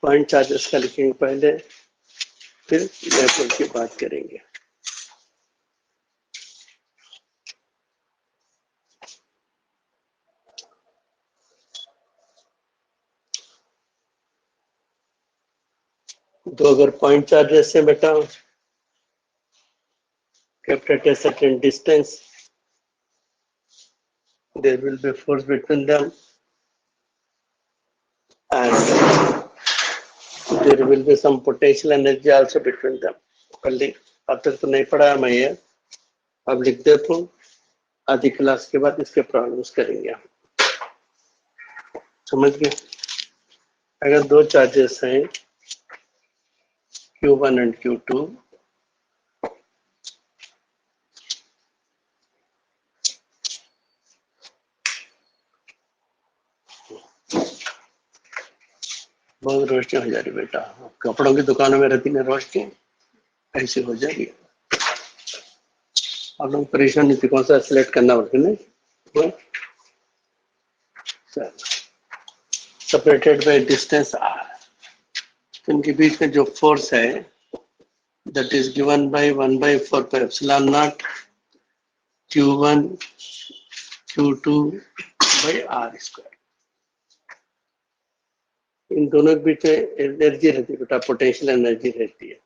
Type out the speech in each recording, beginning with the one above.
Point charges का लिखेंगे पहले, फिर डाइपोल की बात करेंगे। तो अगर पॉइंट चार्जेस है बेटा, kept at a certain distance, there will be force between them and there will be some potential energy also between them. कल अब तक तो नहीं पढ़ा मैं ये, अब लिख देता हूँ, आधी क्लास के बाद इसके प्रॉब्लम्स करेंगे हम। समझ गए? अगर दो चार्जेस हैं Q1 एंड Q2, बहुत रोशनी हो जा रही बेटा, कपड़ों की दुकानों में रहती है रोशनी, ऐसी हो जा रही है। आप लोग परेशान नहीं थी, कौन सा सिलेक्ट करना पड़ता है? सेपरेटेड बाय डिस्टेंस r, इनके बीच में जो फोर्स है that is given by 1/4 pi epsilon naught Q1 Q2 by r square। इन दोनों के बीच में एनर्जी रहती है बेटा, पोटेंशियल एनर्जी रहती है।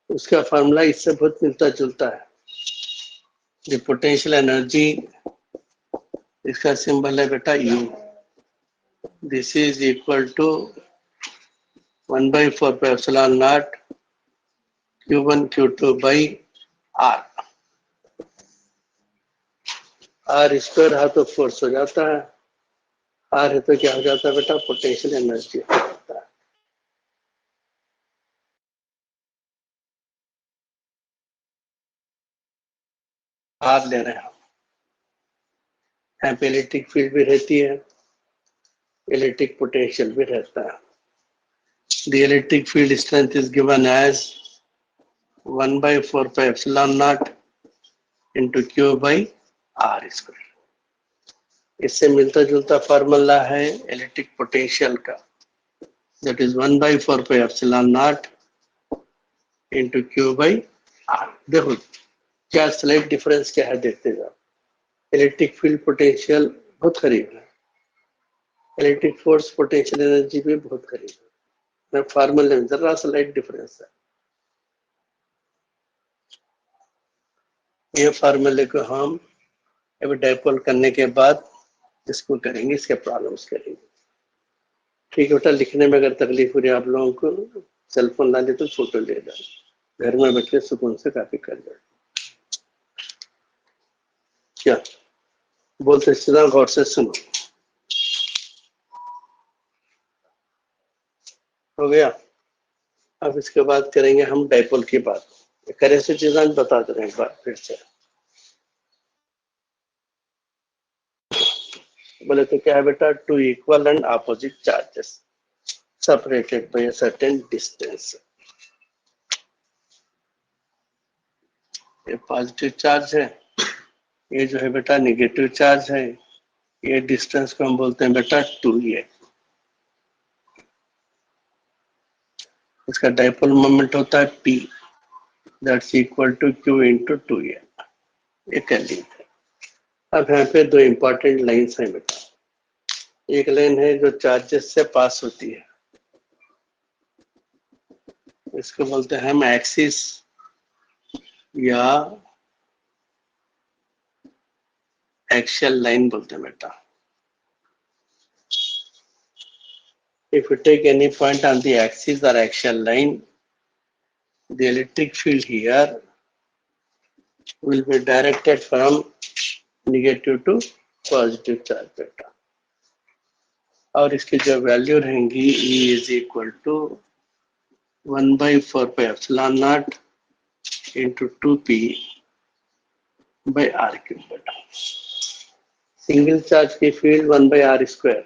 उसका फार्मूला इससे बहुत मिलता जुलता है। द पोटेंशियल एनर्जी, इसका सिंबल है बेटा U। This is equal to 1/4 pi epsilon naught Q1 Q2 by r। r square है तो फोर्स हो जाता है, r है तो क्या हो जाता है बेटा, पोटेंशियल एनर्जी हो जाता है। r ले रहे हैं हम, यहाँ पे इलेक्ट्रिक फील्ड भी रहती है, इलेक्ट्रिक पोटेंशियल भी रहता है। The electric field strength is given as 1/4 pi epsilon naught into Q by r square। इससे मिलता जुलता फार्मूला है इलेक्ट्रिक पोटेंशियल का, that is 1/4 pi epsilon naught into Q by r। देखो क्या स्लाइड डिफरेंस क्या है, देखते जाओ। इलेक्ट्रिक फील्ड पोटेंशियल बहुत करीब है, इलेक्ट्रिक फोर्स पोटेंशियल एनर्जी भी बहुत करीब है, मैं फार्मूले में जरा स्लाइड डिफरेंस है। ये फार्मूले को हम अभी डाइपोल करने के बाद इसको करेंगे, इसके प्रॉब्लम्स करेंगे। ठीक है बेटा, लिखने में अगर तकलीफ हो रही है आप लोगों को, सेल फोन ला ले तो फोटो ले जाए, घर में बैठ के सुकून से कॉपी कर जाए। क्या बोलते सीधा गौर से सुनो। हो गया? अब इसके बाद करेंगे हम डाइपोल की बात। करे से चीजें बता दे रहे हैं एक बार फिर से। बोले तो क्या है बेटा, two equal and opposite charges separated by a certain distance। ये पॉजिटिव चार्ज है, ये जो है बेटा नेगेटिव चार्ज है, ये डिस्टेंस को हम बोलते हैं बेटा 2a। इसका डाइपोल मोमेंट होता है p, that's equal to q into 2a। ये कर लीजिए। अब यहाँ पे दो इंपॉर्टेंट लाइन्स हैं बेटा, एक लाइन है जो चार्जेस से पास होती है, इसको बोलते हैं हम एक्सिस या एक्सियल लाइन बोलते हैं बेटा। If you take any point on the axis or axial line, the electric field here will be directed from negative to positive charge बेटा, और इसकी जो वैल्यू रहेंगी E is equal to 1/4 pi epsilon naught into 2p by r cube बेटा। Single charge की field 1/r square,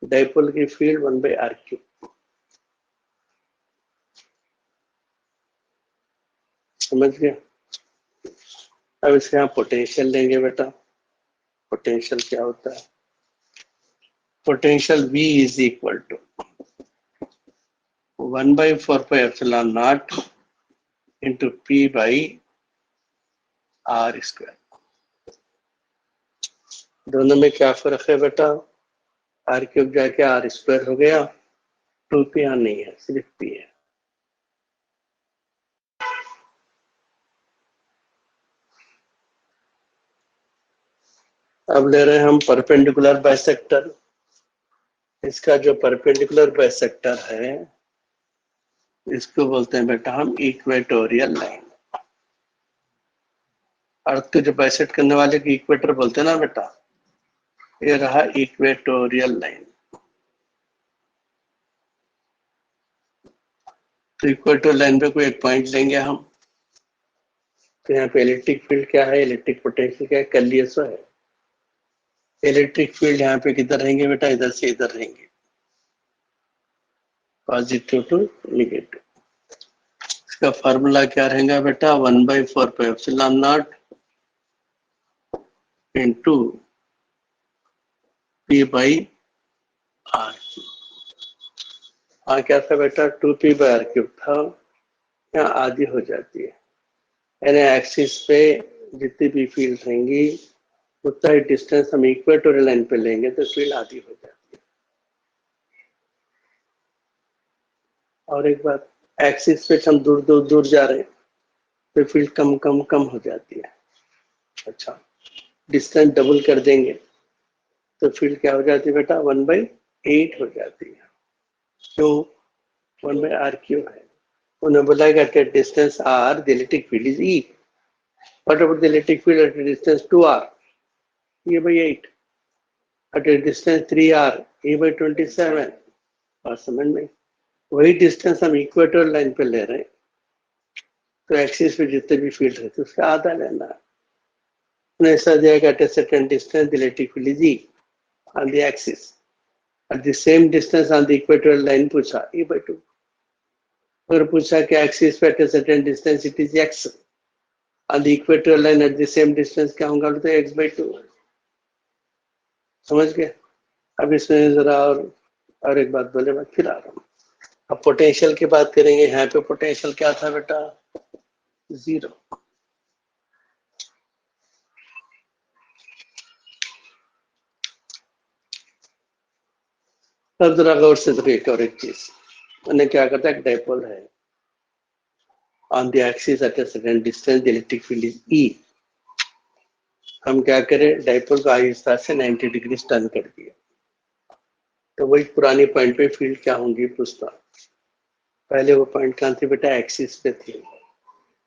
dipole की field 1/r cube. समझ गए? अब इसके यहाँ पोटेंशियल लेंगे बेटा। पोटेंशियल क्या होता है? Potential V is equal to 1 by 4 pi epsilon naught into P by R square. दोनों में क्या फर्क है बेटा? R क्यूब जाके R स्क्वायर हो गया, 2p यहाँ नहीं है, सिर्फ p है। अब ले रहे हैं हम परपेंडिकुलर बाइसेक्टर। इसका जो परपेंडिकुलर बाइसेक्टर है इसको बोलते हैं बेटा हम इक्वेटोरियल लाइन। अर्थ को जो बाइसेक्ट करने वाले की इक्वेटर बोलते हैं ना बेटा, ये रहा इक्वेटोरियल लाइन। तो इक्वेटोरियल लाइन पे कोई एक पॉइंट लेंगे हम। तो यहाँ पे इलेक्ट्रिक फील्ड क्या है, इलेक्ट्रिक पोटेंशियल क्या है, कर लिए सो है। इलेक्ट्रिक फील्ड यहाँ पे किधर रहेंगे बेटा, इधर से इधर रहेंगे, पॉजिटिव टू निगेटिव। इसका फॉर्मूला क्या रहेगा बेटा, 1 by 4 pi epsilon naught into p by r। हाँ क्या था बेटा, 2p by r क्यूब था, यहाँ आधी हो जाती है। यानी एक्सिस पे जितनी भी फील्ड रहेंगी उतना ही डिस्टेंस हम इक्वेटोरियल लाइन पे लेंगे तो फील्ड आधी हो जाती है। और एक बात, एक्सिस पे हम दूर दूर दूर जा रहे हैं तो फील्ड कम कम कम हो जाती है। अच्छा, डिस्टेंस डबल कर देंगे तो फील्ड क्या हो जाती है बेटा, 1/8 हो जाती है। क्यों, 1/r क्यों है? उन्होंने बोला कि distance r the electric field is E. What about the electric field at a distance 2r? E/8. At a distance 3r, E/27. और समझ में, वही डिस्टेंस हम इक्वेटर लाइन पे ले रहे हैं तो एक्सिस पे जितने भी फील्ड रहते उसका आधा लेना है। उन्हें ऐसा दिया कि at a certain distance the electric field is E on the axis. At the same distance on the equatorial line पूछा E/2। और पूछा कि एक्सिस पे at a certain distance it is x on the equatorial line at the same distance क्या होगा, तो x/2। समझ गए? अब इसमें जरा और एक बात बोले, मैं फिर आ रहा हूँ। अब पोटेंशियल की बात करेंगे। यहाँ पे पोटेंशियल क्या था बेटा, 0। अब जरा गौर से देखिए और एक चीज, मैंने क्या करता है, डाइपोल है on the axis at a certain distance the electric field is E। हम क्या करें, डाइपोल को आहिस्ता से 90 डिग्री टर्न कर दिया तो वही पुरानी पॉइंट पे फील्ड क्या होंगी पूछता। पहले वो पॉइंट कहाँ थी बेटा, एक्सिस पे थी।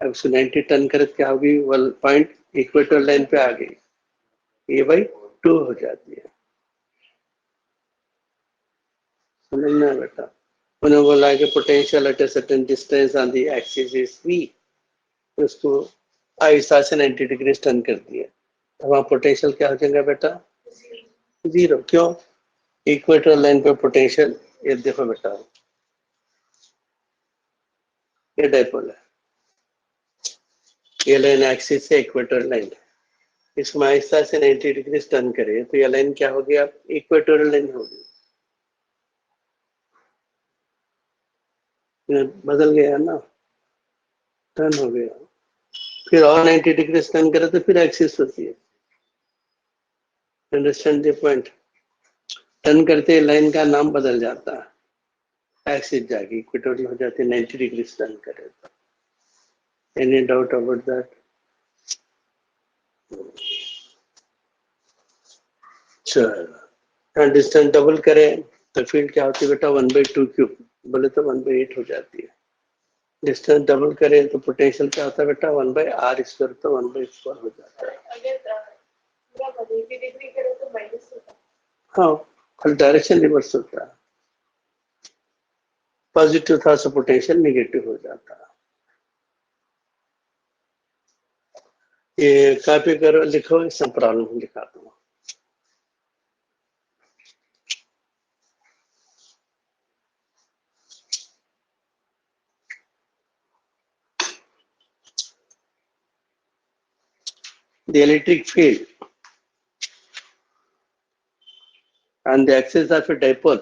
अब उसको 90 टर्न करे क्या होगी, वो पॉइंट इक्वेटर लाइन पे आ गई, A/2 हो जाती है। समझना है बेटा? उन्होंने बोला कि potential at a certain distance on the axis is V, उसको आहिस्ता से 90 डिग्री टर्न कर दिया तो वहाँ पोटेंशियल क्या हो जाएगा बेटा, 0। क्यों, इक्वेटर लाइन पे पोटेंशियल, ये देखो बेटा, ये डाइपोल है, ये लाइन एक्सिस से इक्वेटर लाइन है, इसमें आहिस्ता से 90 डिग्री टर्न करे तो ये लाइन क्या होगी, अब इक्वेटोरियल लाइन होगी। बदल गया ना, टर्न हो गया। फिर और 90 डिग्री टर्न करे तो फिर एक्सिस होती है। Understand the point? टर्न करते लाइन का नाम बदल जाता है, एक्सिस जाके इक्वेटोरियल हो जाती है 90 डिग्री टर्न करे तो। Any doubt about that? चलो, डिस्टेंस डबल करें तो फील्ड क्या होती है बेटा, 1/2 क्यूब, बोले तो 1/8 हो जाती है। डिस्टेंस डबल करें तो पोटेंशियल क्या होता है बेटा, 1/r², तो 1/4 हो जाता है। हाँ, कल डायरेक्शन रिवर्स होता है, पॉजिटिव था तो पोटेंशियल निगेटिव हो जाता है। ये कॉपी करो, लिखो, इसमें प्रॉब्लम लिखा दूंगा। The electric field on the axis of a dipole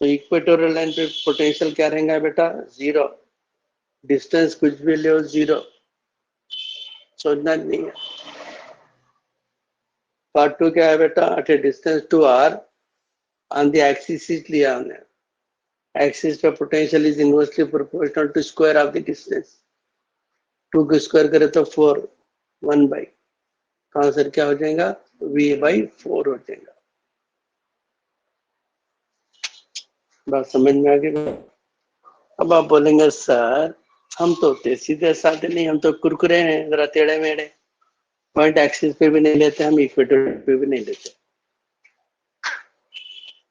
तो इक्वेटोरियल लाइन पे पोटेंशियल क्या रहेगा बेटा? जीरो। डिस्टेंस कुछ भी ले, जीरो। सोचना नहीं है। पार्ट टू क्या है बेटा? At a distance to r on the axis लिया हमने। एक्सिस पे potential is inversely proportional to square of the distance. 2 को स्क्वायर करे तो 4, 1 बाई, तो आंसर क्या हो जाएगा? v/4 हो जाएगा। बात समझ में आ गई? अब आप बोलेंगे सर हम तो होते सीधे साधे नहीं, हम तो कुरकुरे हैं, जरा टेढ़े मेढ़े, पॉइंट एक्सिस पे भी नहीं लेते, हम इक्वेटर पे भी नहीं लेते,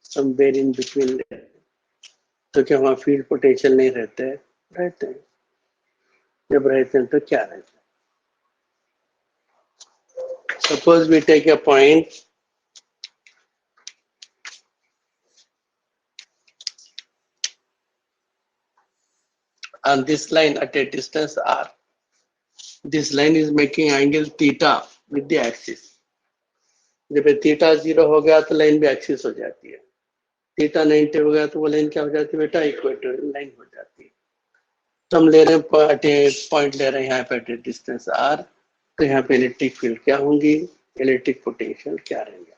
समवेयर इन बिटवीन लेते। तो क्या वहां फील्ड पोटेंशियल नहीं रहते? रहते हैं। जब रहते हैं तो क्या रहते हैं? Suppose we take a point on this line at a distance r. This line is making angle theta with the axis. जब थीटा 0 हो गया तो लाइन भी एक्सिस हो जाती है। थीटा 90 हो गया तो वो लाइन क्या हो जाती है बेटा? इक्वेटर लाइन हो जाती है। तो हम ले रहे हैं पॉइंट ले रहे हैं यहाँ पे डिस्टेंस आर। तो यहाँ पे इलेक्ट्रिक फील्ड क्या होंगी, इलेक्ट्रिक पोटेंशियल क्या रहेंगे?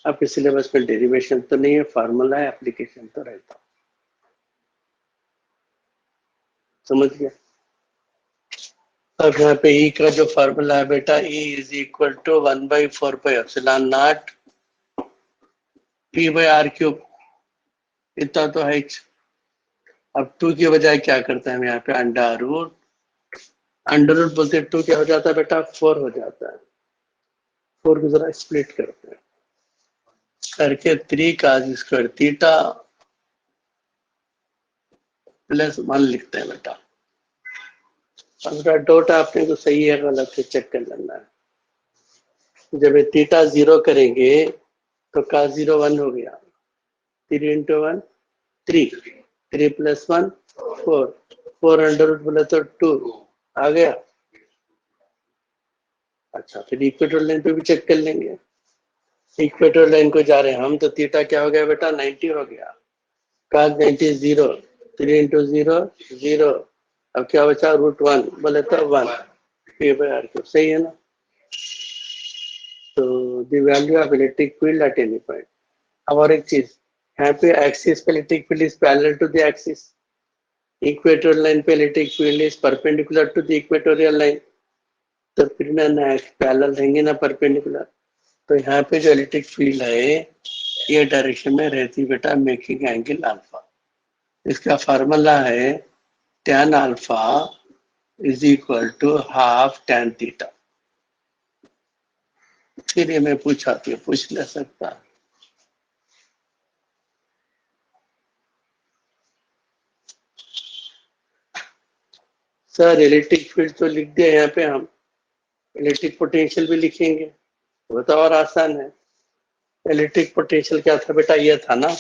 आपके सिलेबस में डेरिवेशन तो नहीं है, फार्मूला है, एप्लीकेशन तो रहता। समझ गया? अब यहाँ पे ई का जो फार्मूला है बेटा, E is equal to 1/4πε0 p/r³। इतना तो है। अब 2 की बजाय क्या करते हैं हम यहाँ पे? अंडर रूट बोलते हैं। 2 क्या हो जाता है बेटा? 4 हो जाता है। 4 को जरा स्प्लिट करते हैं करके 3 cos स्क्वायर थीटा +1 लिखते हैं बेटा। डॉट आपने को सही है गलत है चेक कर लेना है। जब ये थीटा 0 करेंगे तो cos 0 1 हो गया। 3 into 1 3, 3 + 1 4, 4 अंडर रूट बोले तो 2 आ गया। अच्छा, फिर इक्वेटर लाइन पे भी चेक कर लेंगे। इक्वेटर लाइन को जा रहे हैं हम, तो थीटा क्या हो गया बेटा? 90 हो गया। cos 90 0, 3 into 0 0। अब क्या बचा? √1 बोले तो 1 p/r³। सही है ना? तो the value of electric field at any point. अब और एक चीज, यहाँ पे एक्सिस पे electric field is parallel to the axis. Equatorial line पे electric field is perpendicular to the equatorial line. तो फिर ना पैरेलल रहेंगे ना परपेंडिकुलर। तो यहाँ पे जो इलेक्ट्रिक फील्ड है ये डायरेक्शन में रहती बेटा, मेकिंग एंगल अल्फा। इसका फार्मूला है tan alpha is equal to half tan theta. फिर ये मैं पूछ ले सकता। सर इलेक्ट्रिक फील्ड तो लिख दिया, यहाँ पे हम इलेक्ट्रिक पोटेंशियल भी लिखेंगे, वो तो और आसान है। इलेक्ट्रिक पोटेंशियल क्या था बेटा? ये था ना।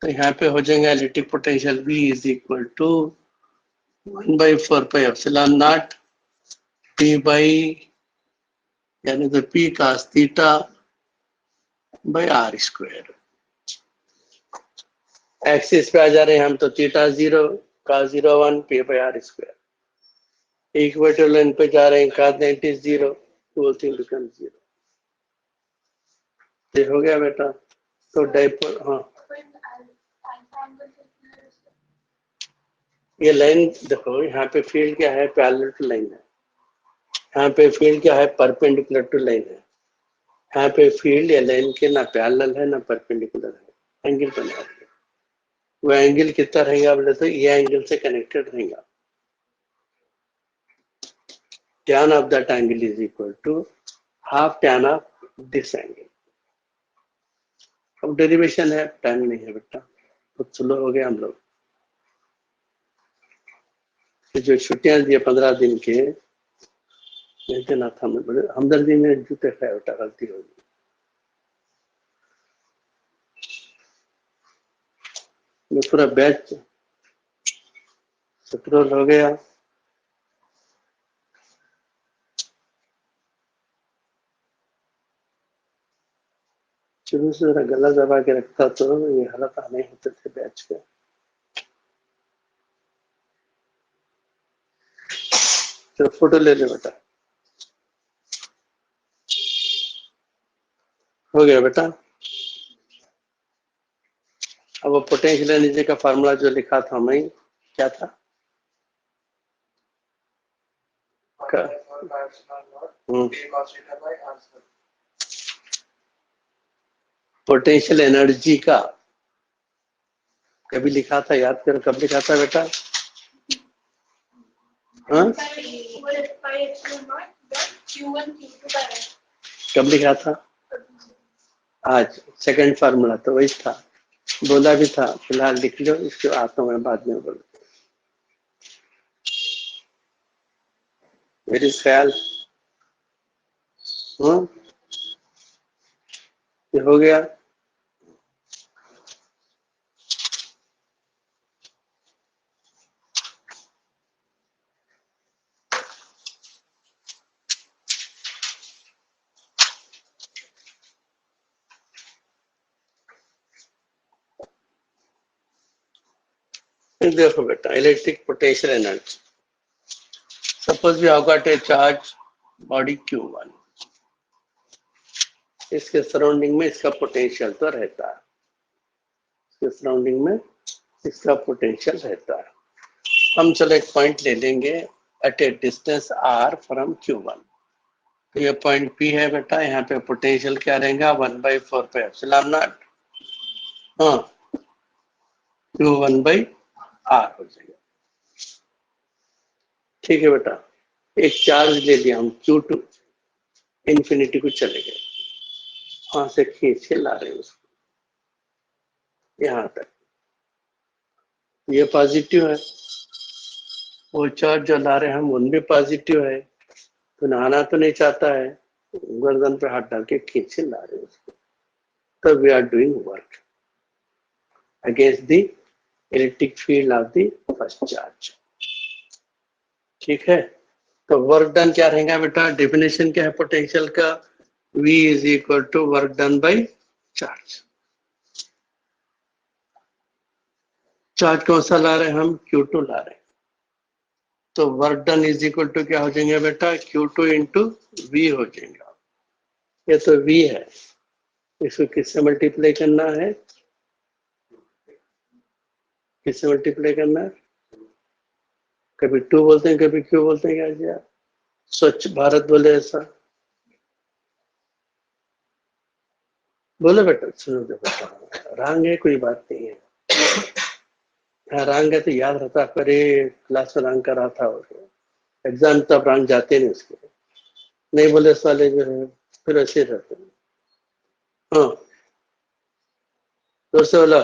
तो यहाँ पे हो जाएगा electric potential V is equal to 1/4πε0 P by यानी तो P cos theta by r²। Axis पे आ जा रहे हैं हम, तो theta 0 cos 0 1 p/r²। Equator line पे जा रहे हैं, cos 90 0, 2 3 बिकम 0। ये हो गया बेटा। तो डाइपोल, हाँ ये लाइन देखो, यहाँ पे फील्ड क्या है? पैरेलल टू लाइन है। यहाँ पे फील्ड क्या है? परपेंडिकुलर टू लाइन है। यहाँ पे फील्ड या लाइन के ना पैरेलल है ना परपेंडिकुलर है, एंगल बना है। वो एंगल कितना रहेगा बोले तो ये एंगल से कनेक्टेड रहेगा। tan of that angle is equal to half tan of this angle। अब डेरिवेशन है, टाइम नहीं है बेटा, तो स्लो हो गए हम लोग। जो छुट्टियां दिए 15 दिन के, नहीं देना था। मैं बड़े हमदर्दी में जूते खाए, बेटा गलती होगी। मैं पूरा बैच सत्रह हो गया। शुरू से जरा गला दबा के रखता तो ये हालत आने होते थे बैच के। तो फोटो ले ले बेटा। हो गया बेटा। अब वो पोटेंशियल एनर्जी का फार्मूला जो लिखा था मैं, क्या था? पोटेंशियल एनर्जी का कभी लिखा था, याद करो कब लिखा था बेटा? हाँ? कब लिखा था? आज सेकंड फार्मूला तो वही था, बोला भी था। फिलहाल लिख लो, इसके आता हूँ मैं बाद में बोलो। मेरे ख्याल ये हो गया। देखो बेटा, electric potential energy, suppose we have got a charge body Q1, इसके सराउंडिंग में इसका पोटेंशियल तो रहता है, इसके सराउंडिंग में इसका पोटेंशियल रहता है। हम चलो एक पॉइंट ले लेंगे at a distance r from Q1। तो ये पॉइंट P है बेटा, यहाँ पे पोटेंशियल क्या रहेगा? 1/4 पे एप्सिलॉन नॉट, हाँ, Q1/r हो जाएगा। ठीक है बेटा, एक चार्ज ले लिया हम Q2, इंफिनिटी को चले गए, वहां से खींच के ला रहे हैं उसको यहाँ तक, ये पॉजिटिव है। वो चार्ज जो ला रहे हैं हम उनमें पॉजिटिव है, तो नहाना तो नहीं चाहता है, गर्दन पे हाथ डाल के खींच के ला रहे हैं उसको। तो we are doing work against the electric field of the first charge. ठीक है, तो वर्क डन क्या रहेगा बेटा? डेफिनेशन क्या है पोटेंशियल का? V is equal to work done by charge. Charge कौन सा ला रहे हैं हम? Q2 ला रहे हैं, तो work done is equal to क्या हो जाएंगे बेटा? Q2 इंटू वी हो जाएगा। ये तो V है, इसको किससे मल्टीप्लाई करना है? किससे मल्टीप्लाई करना है? कभी 2 बोलते हैं, कभी Q बोलते हैं, क्या जी आप? स्वच्छ भारत बोले ऐसा बोलो बेटा। सुनो बेटा, रंग है कोई बात नहीं है, हाँ रंग है तो याद रहता, करे क्लास में रंग करा था, एग्जाम तब रंग जाते नहीं उसके, नहीं बोले साले जो है फिर ऐसे रहते हैं। हाँ, तो से बोला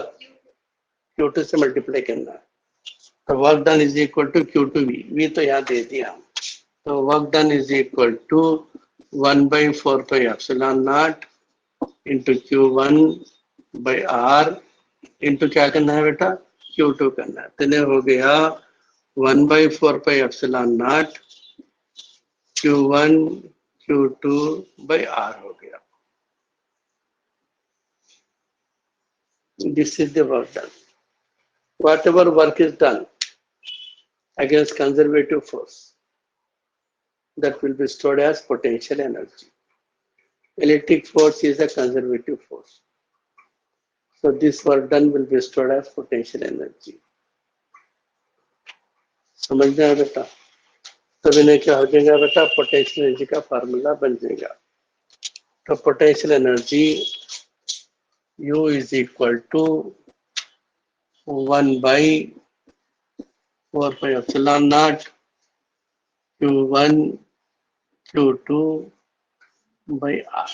Q2 से मल्टीप्लाई करना है, तो work done is equal to Q2V, V तो यहाँ दे दिया हम, तो work done is equal to 1/4 pi epsilon naught into Q1/R into क्या करना है बेटा? Q2 करना है। तो हो गया 1/4 pi epsilon naught Q1 Q2/R हो गया। This is the work done. Whatever work is done against conservative force, that will be stored as potential energy. Electric force is a conservative force, so this work done will be stored as potential energy. समझ गया बेटा? तब इन्हें क्या हो जाएगा बेटा? Potential energy का फार्मूला बन जाएगा। तो potential energy U is equal to 1/4 pi epsilon naught Q1 Q2/R।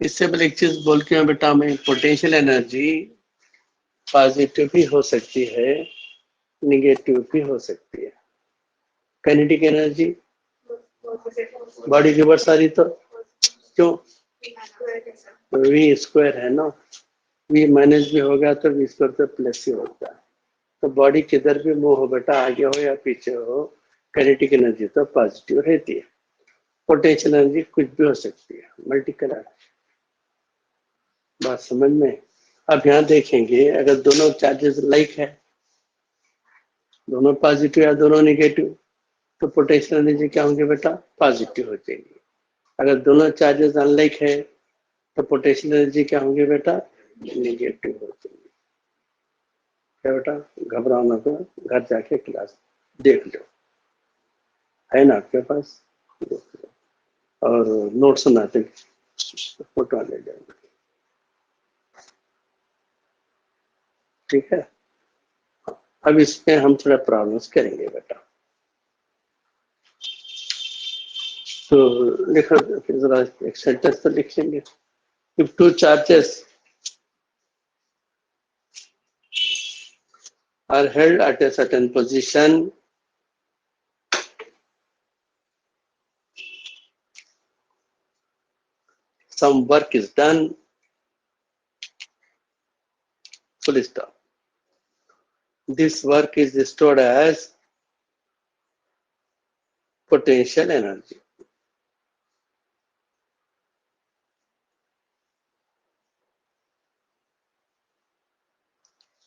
इससे पहले एक चीज बोल के बेटा, मैं पोटेंशियल एनर्जी पॉजिटिव भी हो सकती है, निगेटिव भी हो सकती है। काइनेटिक एनर्जी बॉडी रिवर्स आ रही तो क्यों? V² है ना, V माइनस भी होगा तो V² तो प्लस ही होता है। तो बॉडी किधर भी मूव हो बेटा, आगे हो या पीछे हो, काइनेटिक एनर्जी तो पॉजिटिव रहती है। पोटेंशियल एनर्जी कुछ भी हो सकती है, मल्टी कलर बात समझ में? अब यहाँ देखेंगे अगर दोनों चार्जेस लाइक है, दोनों पॉजिटिव या दोनों निगेटिव, तो पोटेंशियल एनर्जी क्या होंगे बेटा? पॉजिटिव हो जाएगी। अगर दोनों चार्जेस अनलाइक है तो पोटेंशियल एनर्जी क्या होंगे बेटा? निगेटिव हो जाएगी। क्या बेटा? घबराओ ना, तो घर जाके क्लास देख लो, है ना आपके पास? देख लो और नोट्स बनाते फोटो ले जाएंगे, ठीक है? अब इसमें हम थोड़ा प्रॉब्लम्स करेंगे बेटा। तो लिखो, जरा एक सेंटेंस तो लिख लेंगे। If two charges are held at a certain position, some work is done, full stop. This work is stored as potential energy.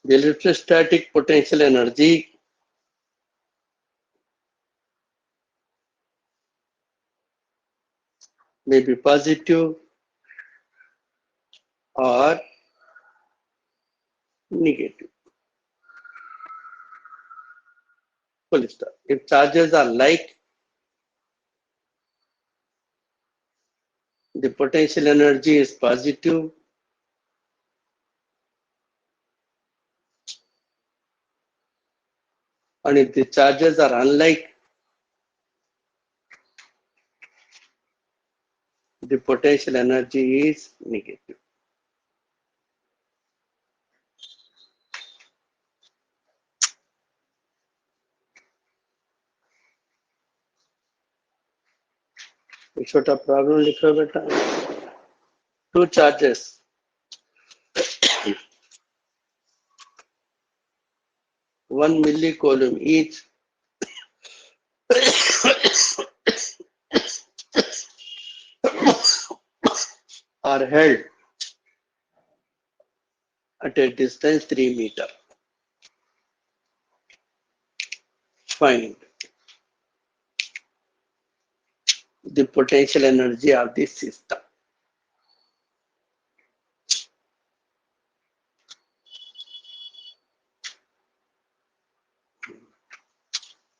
The electrostatic potential energy may be positive or negative. Full stop. If charges are like, the potential energy is positive, and if the charges are unlike, the potential energy is negative. एक छोटा problem लिखो बेटा। Two charges, 1 millicoulomb each, are held at a distance 3 meters. Find the potential energy of this system.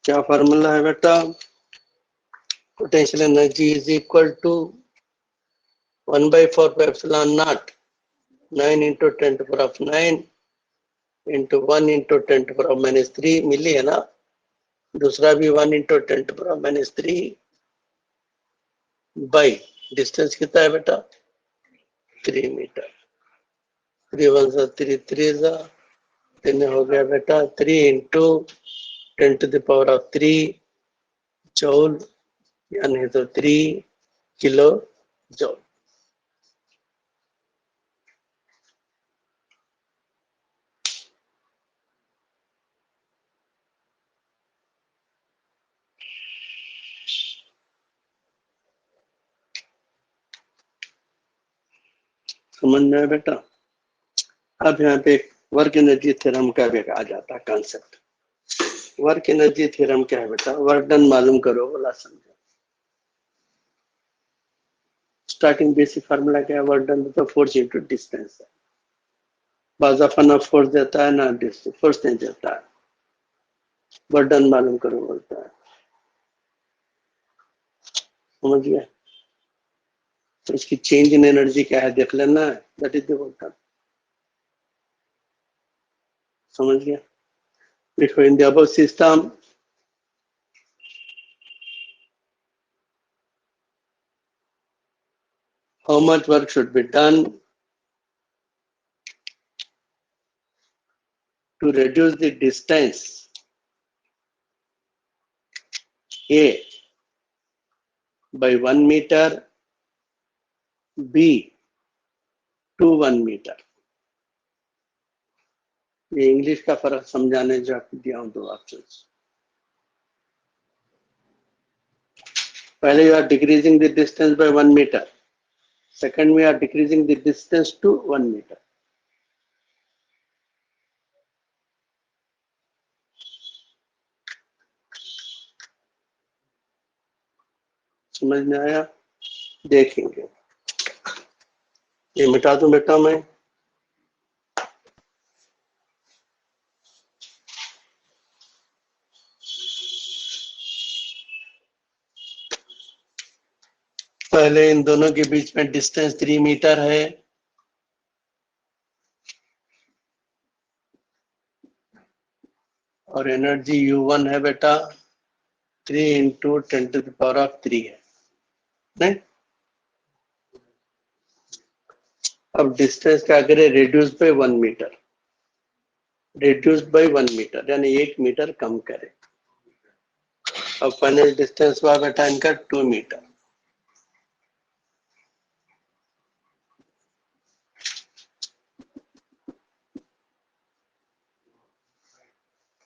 क्या formula है बेटा? Potential energy is equal to 1/4 epsilon naught 9 into 10 to the power of 9 into 1 into 10 to the power of -3 मिली है ना? दूसरा भी 1 into 10 to the power of -3 by distance कितना है बेटा? 3 मीटर। 3 1 3 3 3 हो गया बेटा 3 into 10 to the power of 3 joule, यानी तो 3 किलो जूल। समझ में आया बेटा? अब यहाँ पे वर्क एनर्जी थ्योरम का भी आ जाता है कॉन्सेप्ट। वर्क एनर्जी थ्योरम क्या है बेटा? वर्क डन मालूम करो, बोला समझो। स्टार्टिंग बेसिक फार्मूला क्या है? वर्क डन तो फोर्स इनटू डिस्टेंस है। बाज़ दफा ना फोर्स देता है ना डिस्टेंस, फोर्स नहीं देता है। वर्क डन मालूम करो बोलता है, समझ गया? तो इसकी चेंज इन एनर्जी क्या है देख लेना है, that is the work done. समझ गया? लिखो in the above system how much work should be done to reduce the distance A by 1 meter, B to 1 meter। ये इंग्लिश का फर्क समझाने जो आपको दिया हूं 2 ऑप्शंस। पहले you are decreasing the distance by 1 meter, Second, we are decreasing the distance to 1 meter. समझ में आया? देखेंगे। ये मिटा दूं बेटा मैं। पहले इन दोनों के बीच में डिस्टेंस 3 मीटर है। और एनर्जी U1 है बेटा 3 × 10⁻³ है, नहीं? अब डिस्टेंस क्या करें? Reduce by 1 metre, reduce by 1 metre यानी 1 मीटर कम करें। अब फाइनल डिस्टेंस हुआ बेटा इनका 2 मीटर।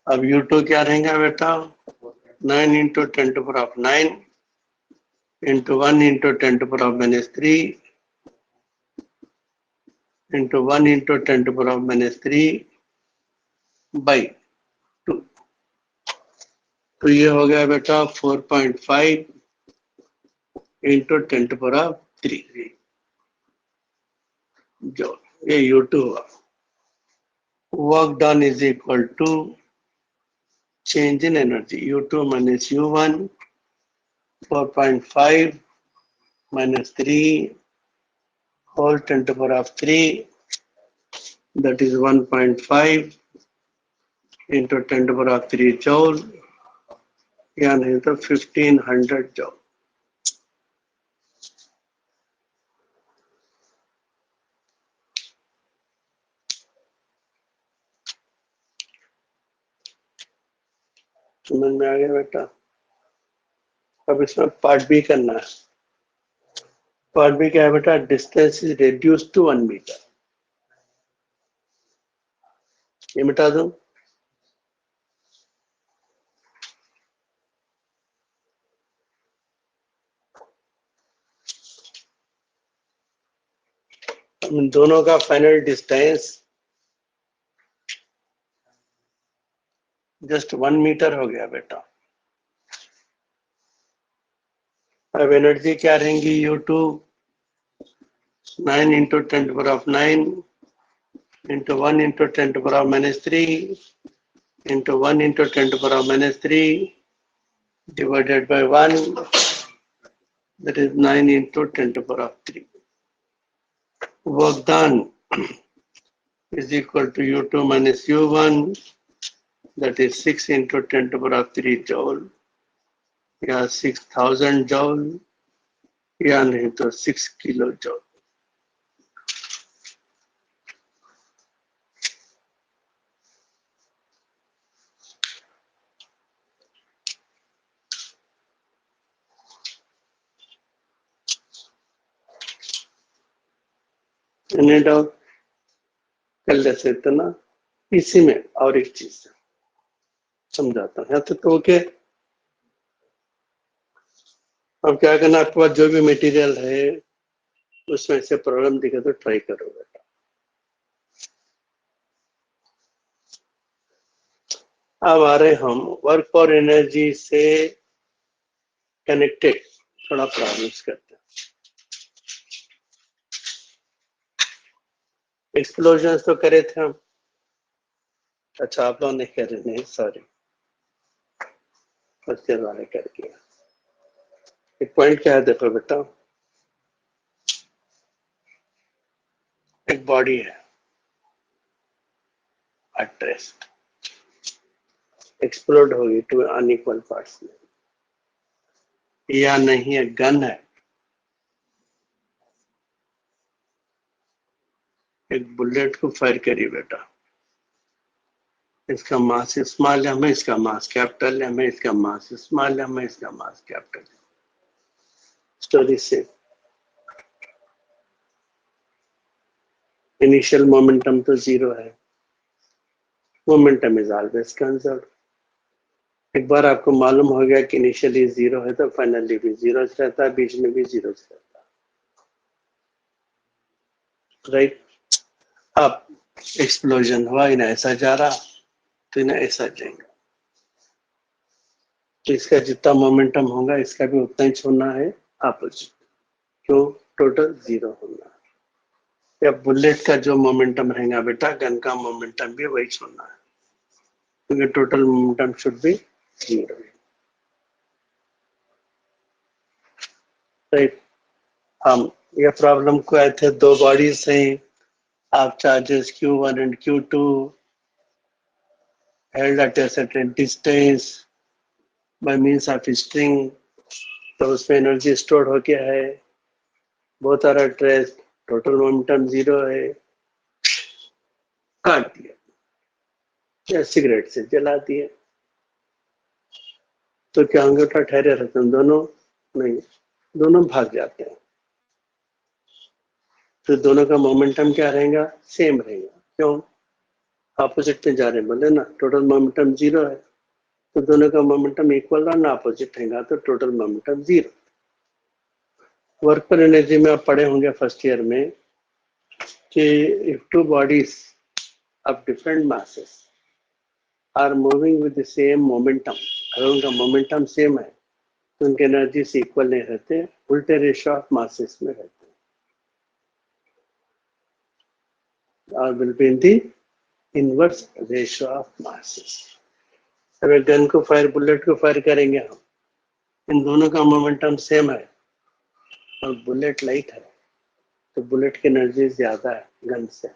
अब U2 क्या रहेगा बेटा? 9 × 10⁻⁹ into 1 × 10⁻³ into 1 × 10⁻³ by 2। तो ये हो गया बेटा 4.5 × 10⁻³ जो ये U2 हुआ। Work done is equal to change in energy U2 minus U1 4.5 minus 3 whole 10⁻³ that is 1.5 into 10⁻³ joule या नहीं तो 1500 joule। समझ में आ गया बेटा? अब इसमें पार्ट बी करना है। पार्ट बी क्या है बेटा? Distance is reduce to 1 metre. ये मिटा दूं। इन दोनों का फाइनल डिस्टेंस जस्ट 1 मीटर हो गया बेटा। अब एनर्जी क्या रहेंगी? U2 9 × 10⁻⁹ into 1 × 10⁻³ into 1 × 10⁻³ divided by 1, that is 9 × 10⁻³। Work done is equal to U2 minus U1, that is 6 × 10⁻³ joule या 6000 joule या नहीं तो 6 किलो joule। डाउट कर लेते इतना। इसी में और एक चीज समझाता हूँ। तो ओके। अब क्या करना, आपके पास जो भी मटेरियल है उसमें से प्रॉब्लम दिखे तो ट्राई करो बेटा। अब आ रहे हम वर्क फॉर एनर्जी से कनेक्टेड थोड़ा प्रॉब्लम्स करते हैं। एक्सप्लोजन तो करे थे हम। अच्छा आप लोगों ने करे नहीं, सॉरी, उसके वाले कर दिया। एक पॉइंट क्या है देखो बेटा, एक बॉडी है एट रेस्ट, एक्सप्लोड होगी टू अनइक्वल पार्ट्स में या नहीं, एक गन है, एक बुलेट को फायर करी बेटा, इसका मास स्मॉल एम है, इसका मास कैपिटल एम है, इसका मास स्मॉल एम है, इसका मास कैपिटल। स्टोरी से इनिशियल मोमेंटम तो जीरो है, मोमेंटम इज ऑलवेज कंजर्व। एक बार आपको मालूम हो गया कि इनिशियली जीरो है तो फाइनली भी जीरो रहता है, बीच में भी जीरो रहता है। राइट। अब एक्सप्लोजन हुआ, इन्हें ऐसा जा रहा तो इन्हें ऐसा जाएंगे, तो इसका जितना मोमेंटम होगा इसका भी उतना ही छोड़ना है अपोजिट, क्यों? टोटल जीरो होना। या बुलेट का जो मोमेंटम रहेगा बेटा, गन का मोमेंटम भी वही छोड़ना है, क्योंकि total momentum should be zero. Right. हम ये प्रॉब्लम को आए थे, दो बॉडीज हैं, आप charges Q1 and Q2 held at a certain distance by means of string, तो उसमें एनर्जी स्टोर हो गया है, बहुत सारा ट्रेस, टोटल मोमेंटम जीरो है, काट दिया या सिगरेट से जला दिए, तो क्या होंगे? ठहरे रहते हैं दोनों? नहीं, दोनों भाग जाते हैं, तो दोनों का मोमेंटम क्या रहेगा? सेम रहेगा। क्यों? अपोजिट में जा रहे हैं, बोले ना, टोटल मोमेंटम जीरो है, तो दोनों का मोमेंटम इक्वल और ना अपोजिट रहेगा, तो टोटल मोमेंटम जीरो। वर्क पर एनर्जी में आप पढ़े होंगे फर्स्ट ईयर में कि if two bodies of different masses are moving with the same momentum, अगर उनका मोमेंटम सेम है तो उनके एनर्जी से इक्वल नहीं रहते, उल्टे रेशियो ऑफ मासेस में रहते हैं, और will be in the inverse ratio of masses. अगर गन को फायर, बुलेट को फायर करेंगे हम, इन दोनों का मोमेंटम सेम है और बुलेट लाइट है, तो बुलेट की एनर्जी ज्यादा है गन से,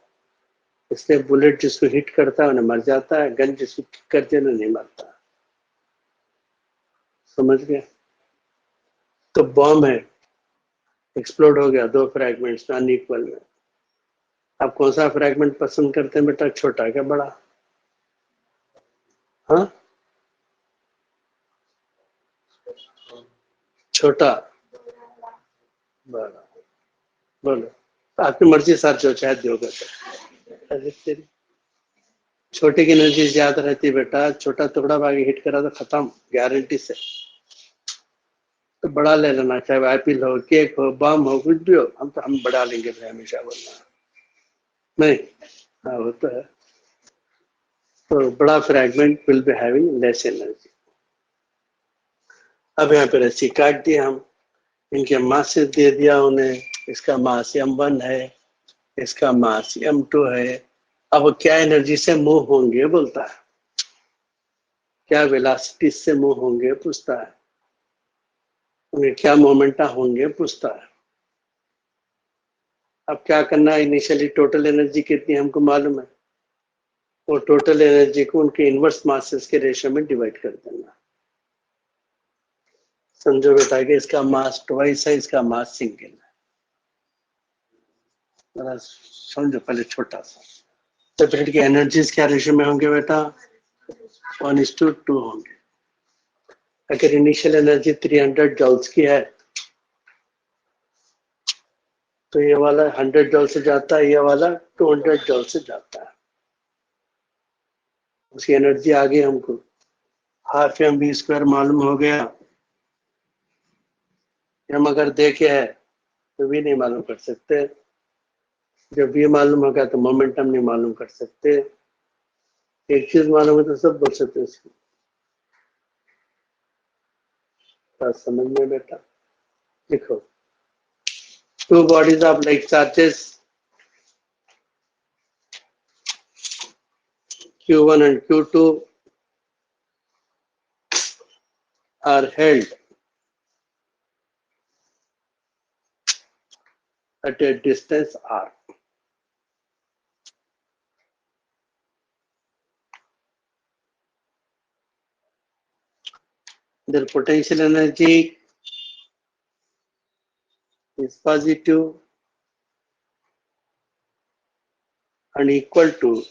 इसलिए बुलेट जिसको हिट करता है उन्हें मर जाता है, गन जिसको किक करते है नहीं मरता। समझ गए? तो बॉम्ब है, एक्सप्लोड हो गया दो फ्रैगमेंट्स में अनइक्वल में, आप कौन सा फ्रैगमेंट पसंद करते हैं बेटा, छोटा क्या बड़ा? हाँ, छोटा बड़ा, बोलो आपकी मर्जी सर, जो चाहे दोगे। तो अरे तेरी, छोटे की एनर्जी ज्यादा रहती है बेटा, छोटा टुकड़ा भागे हिट करा तो खत्म गारंटी से, तो बड़ा ले लेना, चाहे एप्पल हो, केक हो, बम हो, कुछ भी हो, हम बड़ा लेंगे भाई, हमेशा बोलना नहीं। हाँ वो तो है, तो बड़ा fragment will be having less energy. अब यहाँ पे रस्सी काट दिया हम, इनके मास से दे दिया उन्हें, इसका मास m1 है, इसका मास m2 है। अब क्या एनर्जी से मूव होंगे बोलता है, क्या वेलोसिटी से मूव होंगे पूछता है, उन्हें क्या मोमेंटा होंगे पूछता है। अब क्या करना है, इनिशियली टोटल एनर्जी कितनी हमको मालूम है, और टोटल एनर्जी को उनके इनवर्स मासेस के रेशियो में डिवाइड कर देना। समझो बेटा कि इसका मास ट्वाइस है, इसका मास सिंगल है, समझो पहले छोटा सा। तो फिर की एनर्जीज क्या रेशियो में होंगे बेटा? 1:2 होंगे। अगर इनिशियल एनर्जी 300 जॉल्स की है तो ये वाला 100 जॉल से जाता है, ये वाला 200 जॉल से जाता है, उसकी एनर्जी आ गई हमको, हाफ mv² मालूम हो गया। हम अगर देखे है तो भी नहीं मालूम कर सकते, जब भी मालूम होगा तो मोमेंटम नहीं मालूम कर सकते, एक चीज मालूम है तो सब बोल सकते इसकी। बात समझ में बेटा? देखो, to bodies of like charges Q1 and Q2 are held at a distance r. Their potential energy is positive and equal to